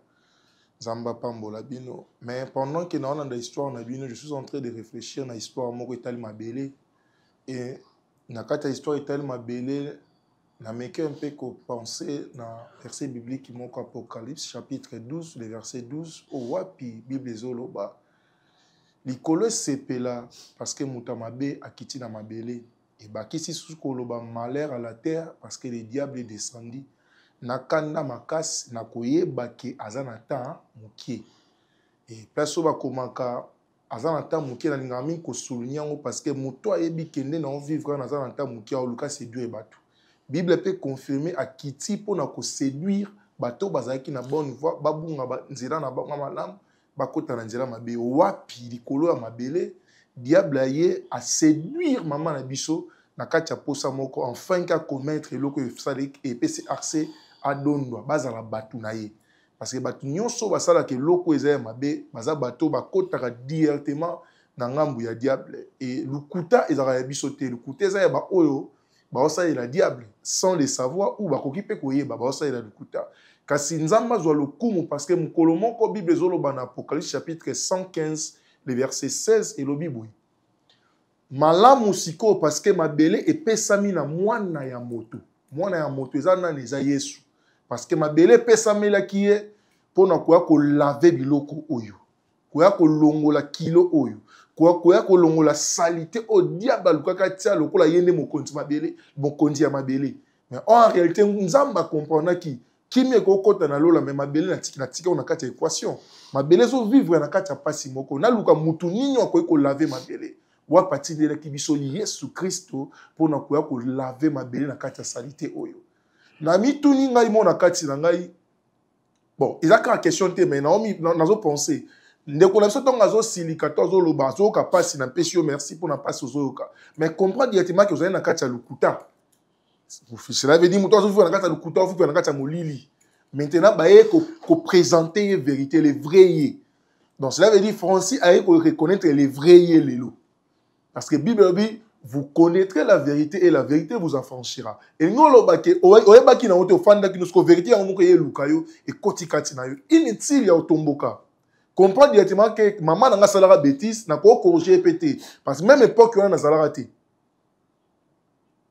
Zamba pambola bino. Mais pendant que on a dans l'histoire na bino, je suis en train de réfléchir na histoire moko etali mabele et na kata histoire etali mabele na meke un peu ko penser na verset biblique moko Apocalypse chapitre 12 le verset 12 o wapi Bible zoloba. Likolo sepela parce que mutamabe akiti na mabele et bakisi sukoloba malheur à la terre parce que le diable est descendu nakanda makas na koyeba ke azana ta mukie et perso ba komaka azana ta mukie na ngami ko souligner parce que muto ayebi kende na vivre na azana ta mukie o luka séduire bato Bible peut confirmer akiti pona ko séduire bato bazaki na bonne voie babunga ba nzira na ba malamu bakota na nzela mabe wapi likolo ya mabele diable aye a séduire maman na biso na kati ya posa moko enfin ka commettre eloko efsali epesi accès à dondwa bazala batu na ye parce que batu nyonso basala ke loko eza ya mabe baza bato bakotaka directement na ngambu ya diable et lukuta ezaka ya biso te lukuta eza ya ba oyo baosala la diable sans le savoir ou bakoki pe koyeba baosala lukuta. Kasi nzamba zwa lokumu parce que mukolo moko Bible zoloba na Apocalypse chapitre 115 le verset 16 et lobi boy. Malamu siko parce que mabele epesami na mwana ya moto. Mwana ya moto eza nani eza Yesu. Parce que mabele epesami la kiye pona koya ko laver biloko oyo. Koya ko longola kilo oyo. Koya ko longola salité au diable lukaka tia lokola yende mokonzi mabele, mokonzi ya mabele. Mais en réalité nzamba comprendre ki Kimi ko kota na lola me mabele na tika na kati équation. Mabele zo vivre na kati pasi moko. Na luka mutu ninyo ko laver mabele. Wa pati de la kibiso Yesu Kristo pona ko ko laver mabele na kati salité oyo. Na mitu ni ngai mo na kati na ngai. Bon, il y a une question te mais nazo penser. Ndeko na biso tonga zo silika to zo loba zo ka pasi na pesio merci pour na pasi zo ka. Mais comprendre directement que vous avez na kati lukuta. Cela veut dire que vous avez le couteau, vous avez le molili. Maintenant, vous avez présenter la vérité, les vrais. Donc, cela veut dire que Francis a reconnaître les vrais. Parce que la Bible dit, vous connaîtrez la vérité et la vérité vous affranchira. Et nous, la vérité, inutile ya otomboka. comprendre directement que maman n'a pas de bêtise, n'a pas corrigé pété. Parce que même époque, on a raté.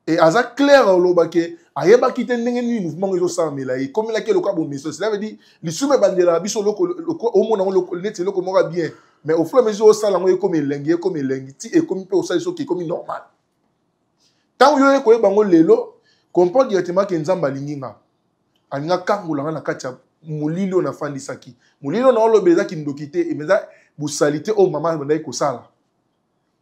Et à ça, clair, que ayeba qui ten n'engeni mouvement ils ont ça mais là comme il a que le cas bon message cela veut dire les soumis bandela biso au moins on le net le comment bien mais au fur et à mesure ça là comme elengi ti et comme peut au ça qui comme normal tant yo ko bango lelo comprendre directement que nzamba linginga alinga kangula na kacha mulilo na fandisaki mulilo na olobeza ki ndokité et meza busalité au maman bandai ko sala.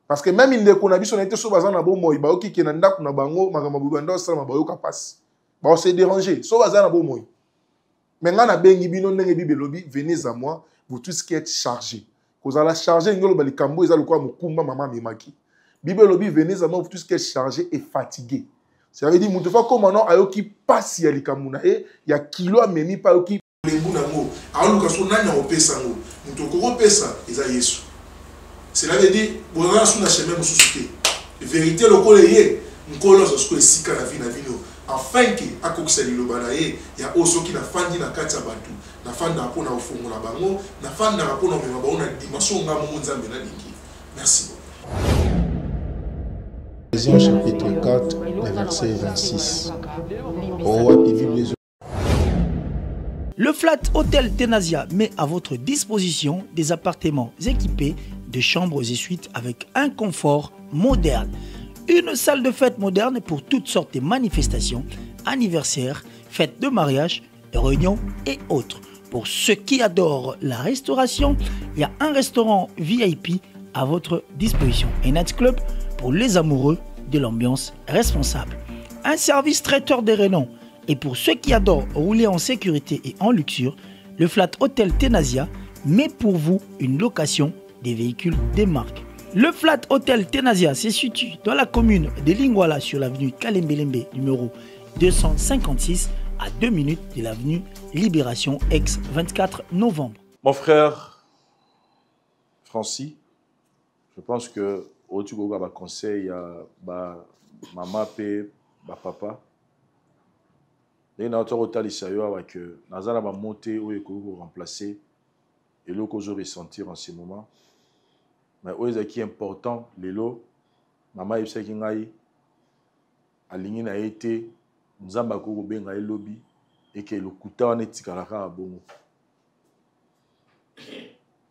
Parce que même il a biso na été so bazana bo moy ba oki na ndako na bango makama bubanda sala ba yoka passe ba on s'est dérangé so bazana bo moy mais ngana bengi bino ndenge bibelobi venez à moi vous tout ce qui est chargé vous allez charger ngolo bali kambo ezalo kwa mukumba mama mimaki bibelobi venez à moi vous tout ce qui est chargé et fatigué ça veut dire mutu fa comme non ayoki passe ya likamuna et ya kilo amemi pa yoki lembuna ngo aluka so nanya opesa ngo mutu ko opesa eza Yesu. Cela veut dire, bon, on a sur chemin sous vérité le collier, on colose ce que si la vie na vie afin que à coxer le balaye, il y a aussi qui na fandi na katia bantu, na fandi na pona au fond la bango, na fandi na pona mais on a dimension nga mo nzambe na lingi. Merci beaucoup. Éphésiens chapitre 4, verset 26.
Le Flat Hotel Tenasia met à votre disposition des appartements équipés de chambres et suites avec un confort moderne. Une salle de fête moderne pour toutes sortes de manifestations, anniversaires, fêtes de mariage, réunions et autres. Pour ceux qui adorent la restauration, il y a un restaurant VIP à votre disposition. Un nightclub pour les amoureux de l'ambiance responsable. Un service traiteur de renom. Et pour ceux qui adorent rouler en sécurité et en luxure, le Flat Hotel Tenasia met pour vous une location des véhicules des marques. Le Flat Hotel Tenasia se situe dans la commune de Lingwala sur l'avenue Kalembelembe numéro 256 à 2 minutes de l'avenue Libération ex 24 novembre.
Mon frère Francis, je pense que au Tugoga va conseil à maman et papa. Et dans notre hôtel que Nazala va monter ou remplacer et l'eau que je ressentir en ce moment. Mais ce qui est important, les lots, maman Ibsa Kingaï, Alingin a été, Nzamba Koko Bengaï lobby, et que le Kouta en est Tikaraka à Bongo.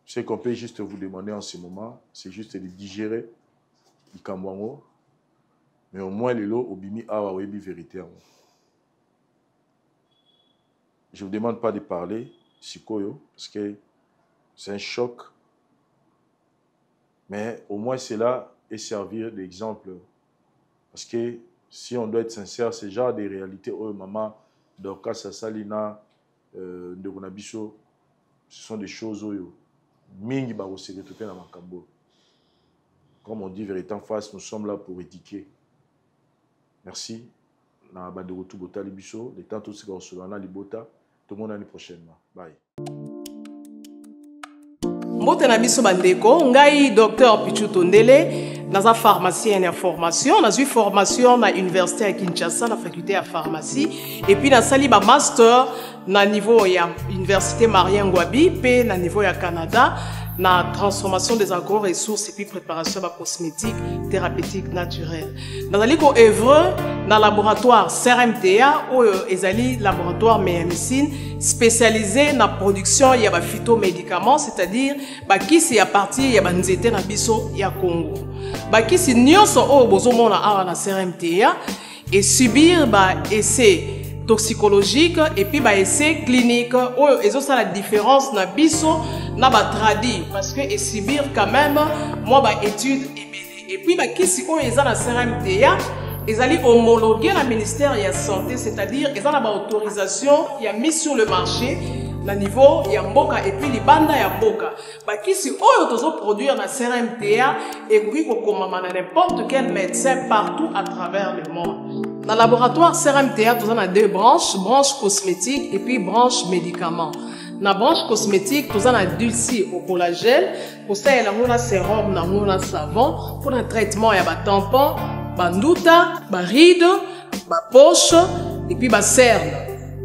Ce qu'on peut juste vous demander en ce moment, c'est juste de digérer le Kamwango, mais au moins les lots, Obimi Awa Webi vérité. Je ne vous demande pas de parler, Sikoyo, parce que c'est un choc. Mais au moins, c'est là et servir d'exemple. Parce que si on doit être sincère, c'est genre des réalités. Oh, maman, Dorka, Salina, de Gonabiso, ce sont des choses où Mingi Barosé, tout dans Makambo. Comme on dit, vérité en face, nous sommes là pour éduquer. Merci. Na Badogotu Bota Libiso, les temps tout ce qu'on se lana Libota. Tout le monde l'année prochaine. Bye.
Mbote na biso bandeko, ngai docteur Pichu Tondele, naza pharmacien en formation, naza formation na université à Kinshasa, na faculté à pharmacie, et puis na sali ba master na niveau ya université Marien Ngouabi, pe na niveau ya Canada, na transformation des agro-ressources et puis préparation de cosmétiques thérapeutiques naturelles. Dans le œuvre dans le laboratoire CRMTA ou ezali laboratoire médecine spécialisé dans la production de phytomédicaments, c'est-à-dire qui c'est à partir de banzete na biso ya Congo. Qui c'est nyonso o bozomona awa na CRMTA et subir essai toxicologique et puis essai clinique où ils ont la différence na biso na tradi parce que et subir quand même moi étude et puis qui si on est à la CRMTA ils allaient homologuer la ministère de la santé, c'est-à-dire ils ont la autorisation il y a mis sur le marché na niveau ya mboka et puis les bandes ya mboka qui si on doit produire la CRMTA et puis comme n'importe quel médecin partout à travers le monde. Dans le laboratoire CRMTA, nous avons deux branches, branche cosmétique et puis branche médicaments. Dans la branche cosmétique, nous avons dulci au collagène, pour ça, il y a un sérum, un savon, pour le traitement, il y a un tampon, un ndouta, un ride, un poche, et puis un cerne.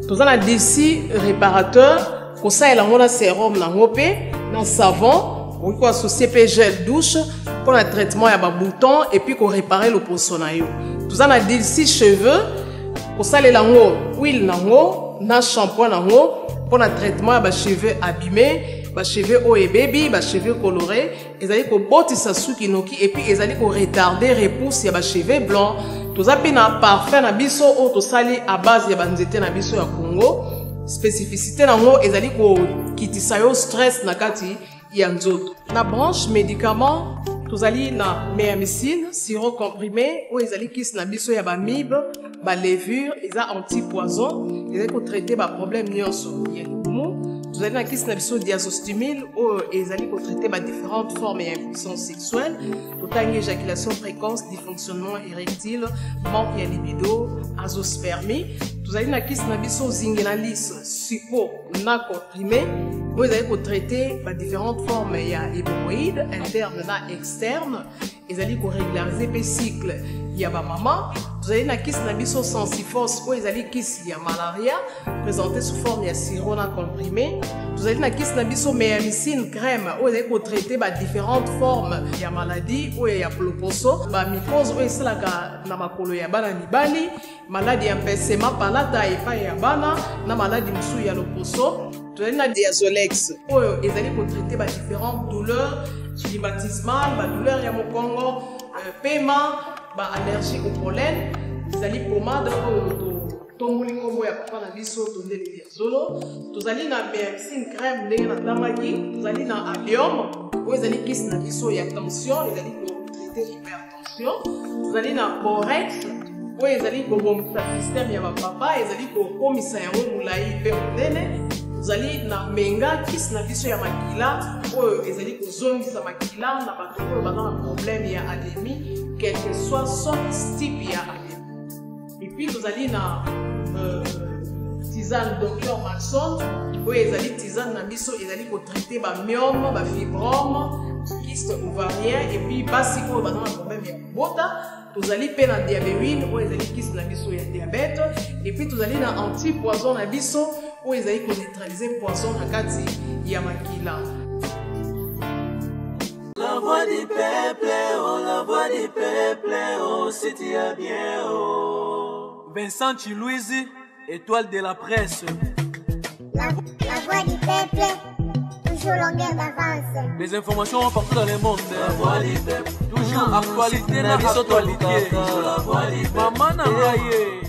Nous avons dulci réparateur, kosalela ngo na sérum nango mpe na savon okoki associer mpe gel douche pour le traitement ya babouton et puis réparer le poso na yo toza na dilsi cheveux kosalela ngo huile nango na shampoing nango pour le traitement ya bacheveux abîmés bacheveux oyo ebebi bacheveux colorés ezali kobotisa suki noki et puis ezali koretarder repousse ya bacheveux blancs toza mpe na parfum na biso oyo tosali à base ya banzete na biso ya Congo spécificité nango ezali kokitisa yo stress na kati ya nzoto na branche médicament tozali na méamycine sirop comprimé oyo ezali kisi na biso ya bamibe balevure eza anti-poison ezali kotraite baproblème nyonso ya libumu tozali na kisi na biso diazostimile oyo ezali kotraite différentes formes ya impuissance sexuelle totangi éjaculation précoce dysfonctionnement érectile manque ya libido azoospermie tozali na kisi na biso zingenalis supo na comprimé oyo ezali kotraite différentes formes ya hémorroïde interne na externe ezali korégulariser mpe cycle ya bamama tozali na kisi na biso sensifos oyo ezali kisi ya malaria présenté sous forme ya sirop na comprimé tozali na kisi na biso méamycine crème oyo ezali kotraite différentes formes ya maladie oyo ya loposo bamycose oyo esalaka na makolo ya bana mibali maladi ya mpesema palata epai ya bana na maladi mosusu ya loposo tozali na diazolex oyo ezali kotraite différentes douleurs climatismales badouleur ya mokongo paiement allergie au pollen ezali pomade oyo tongoli nkombo ya papa na biso tondeli diazolo tozali na méamycine crème ndenge natamaki tozali na allium oyo ezali kisi na biso ya tension ezali kotraite hypertension tozali na borex oyo ezali kobomisa système ya bapapa ezali kokomisa yango molai mpe monene tozali na menga kisi na biso ya makila oyo ezali kozongisa makila na bato oyo baza na problème ya anémie quel que soit son type ya anémie et puis tozali na tisane docteur Maxon oyo ezali tisane na biso ezali kotraite bamyome bafibrome kyste ovarien et puis basi oyo baza na problème ya kobota tozali mpe na diabéine oyo ezali kisi na biso ya diabète et puis tozali na anti-poison na biso oyo ezali koneutralize poison na kati ya makila.
La voix du peuple, oh, la voix du peuple, oh, si tu as bien, oh.
Vincent Chilouizi, étoile de la presse.
La voix du peuple, toujours longueur d'avance.
Les informations partout dans le monde.
La voix du peuple,
toujours actualité, la actualité.
La voix du peuple.
Maman Nangaye.